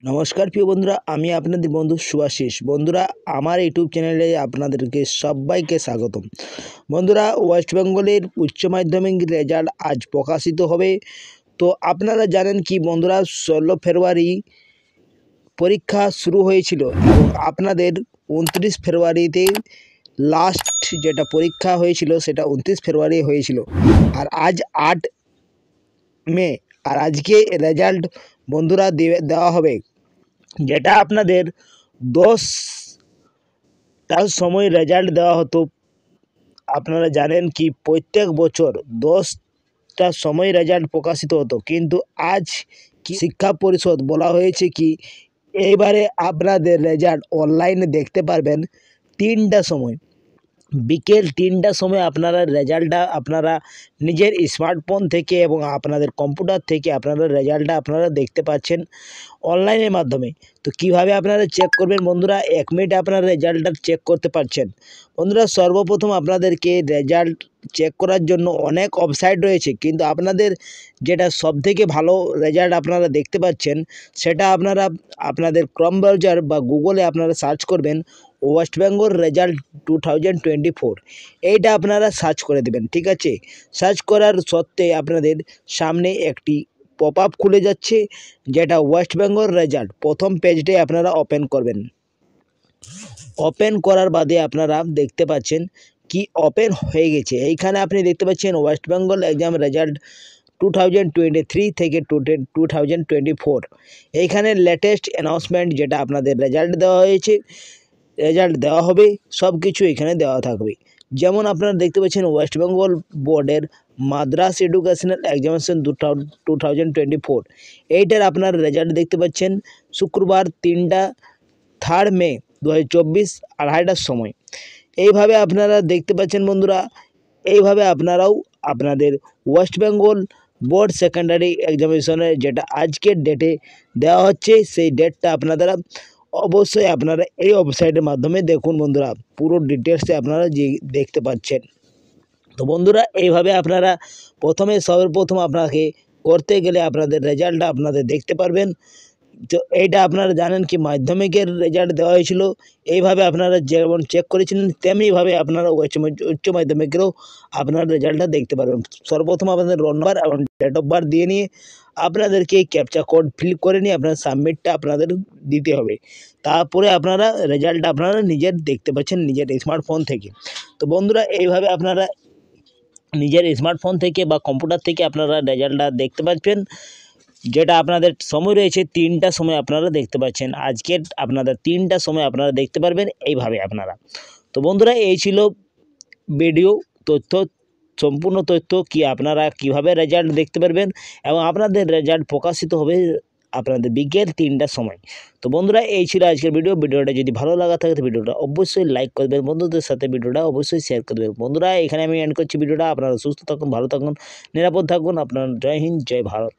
নমস্কার প্রিয় বন্ধুরা, আমি আপনাদের বন্ধু সুভাষিস। বন্ধুরা, আমার ইউটিউব চ্যানেলে আপনাদেরকে সবাইকে স্বাগতম। বন্ধুরা, ওয়েস্ট বেঙ্গলের উচ্চ মাধ্যমিক রেজাল্ট আজ প্রকাশিত হবে। তো আপনারা জানেন কি বন্ধুরা, 16 ফেব্রুয়ারি পরীক্ষা শুরু হয়েছিল এবং আপনাদের 29 ফেব্রুয়ারিতে লাস্ট যেটা পরীক্ষা হয়েছিল সেটা 29 ফেব্রুয়ারি হয়েছিল। আর আজ 8 মে, আর আজকে রেজাল্ট বন্ধুরা দেওয়া হবে, যেটা আপনাদের 10টার সময় রেজাল্ট দেওয়া হতো। আপনারা জানেন কি প্রত্যেক বছর 10টার সময় রেজাল্ট প্রকাশিত হতো, কিন্তু আজ কি শিক্ষা পরিষদ বলা হয়েছে কি এইবারে আপনাদের রেজাল্ট অনলাইনে দেখতে পারবেন 3টার সময়, বিকেল 3টার সময় আপনারা রেজাল্টটা আপনারা নিজের স্মার্টফোন থেকে এবং আপনাদের কম্পিউটার থেকে আপনারা রেজাল্টটা আপনারা দেখতে পাচ্ছেন অনলাইনের মাধ্যমে। তো কিভাবে আপনারা চেক করবেন বন্ধুরা, 1 মিনিটে আপনারা রেজাল্টটা চেক করতে পারছেন। বন্ধুরা, সর্বপ্রথম আপনাদেরকে রেজাল্ট চেক করার জন্য অনেক ওয়েবসাইট রয়েছে, কিন্তু আপনাদের যেটা সবথেকে ভালো রেজাল্ট আপনারা দেখতে পাচ্ছেন সেটা আপনারা আপনাদের ক্রোম ব্রাউজার বা গুগলে আপনারা সার্চ করবেন ওয়েস্ট বেঙ্গল রেজাল্ট 2024, এইটা আপনারা সার্চ করে দেবেন। ঠিক আছে, সার্চ করার সত্ত্বে আপনাদের সামনে একটি পপ আপ খুলে যাচ্ছে, যেটা ওয়েস্ট বেঙ্গল রেজাল্ট প্রথম পেজটাই আপনারা ওপেন করবেন। ওপেন করার বাদে আপনারা দেখতে পাচ্ছেন কি ওপেন হয়ে গেছে। এইখানে আপনি দেখতে পাচ্ছেন ওয়েস্ট বেঙ্গল এক্সাম রেজাল্ট 2023 থেকে 2024, এইখানে লেটেস্ট অ্যানাউন্সমেন্ট, যেটা আপনাদের রেজাল্ট দেওয়া হয়েছে, রেজাল্ট দেওয়া হবে, সব কিছু এখানে দেওয়া থাকবে। যেমন আপনারা দেখতে পাচ্ছেন ওয়েস্ট বেঙ্গল বোর্ডের মাদ্রাস এডুকেশনাল এক্সামিনেশন 2024, এইটার আপনার রেজাল্ট দেখতে পাচ্ছেন শুক্রবার 3 মে 2024 2:30টার সময়। এইভাবে আপনারা দেখতে পাচ্ছেন বন্ধুরা, এইভাবে আপনারাও আপনাদের ওয়েস্ট বেঙ্গল বোর্ড সেকেন্ডারি এক্সামিনেশনের যেটা আজকের ডেটে দেওয়া হচ্ছে সেই ডেটটা আপনারা অবশ্যই আপনারা এই ওয়েবসাইটের মাধ্যমে দেখুন। বন্ধুরা, পুরো ডিটেলসে আপনারা যে দেখতে পাচ্ছেন। তো বন্ধুরা, এইভাবে আপনারা সর্বপ্রথম আপনাকে করতে গেলে আপনাদের রেজাল্টটা আপনাদের দেখতে পারবেন। তো এইটা আপনারা জানেন কি মাধ্যমিকের রেজাল্ট দেওয়া হয়েছিল, এইভাবে আপনারা যেমন চেক করেছিলেন তেমনিভাবে আপনারা উচ্চ মাধ্যমিকেরও আপনার রেজাল্টটা দেখতে পারবেন। সর্বপ্রথম আপনাদের রোল নাম্বার এবং ডেট অফ বার্থ দিয়ে নিয়ে আপনাদেরকে ক্যাপচা কোড ফিল করে নিয়ে আপনার সাবমিটটা আপনাদের দিতে হবে। তারপরে আপনারা রেজাল্টটা আপনারা নিজের দেখতে পাচ্ছেন নিজের স্মার্টফোন থেকে। তো বন্ধুরা, এইভাবে আপনারা নিজের স্মার্টফোন থেকে বা কম্পিউটার থেকে আপনারা রেজাল্টটা দেখতে পাচ্ছেন, যেটা আপনাদের সময় রয়েছে 3টার সময় আপনারা দেখতে পাচ্ছেন। আজকের আপনাদের 3টার সময় আপনারা দেখতে পারবেন এইভাবে আপনারা। তো বন্ধুরা, এই ছিল ভিডিও তথ্য, সম্পূর্ণ তথ্য কি আপনারা কিভাবে রেজাল্ট দেখতে পারবেন এবং আপনাদের রেজাল্ট প্রকাশিত হবে আপনাদের বিকেল 3টার সময়। তো বন্ধুরা, এই ছিল আজকের ভিডিওটা যদি ভালো লাগা থাকে তো ভিডিওটা অবশ্যই লাইক করবেন, বন্ধুদের সাথে ভিডিওটা অবশ্যই শেয়ার করবেন। বন্ধুরা, এখানে আমি এন্ড করছি ভিডিওটা। আপনারা সুস্থ থাকুন, ভালো থাকুন, নিরাপদ থাকুন। আপনার জয় হিন্দ, জয় ভারত।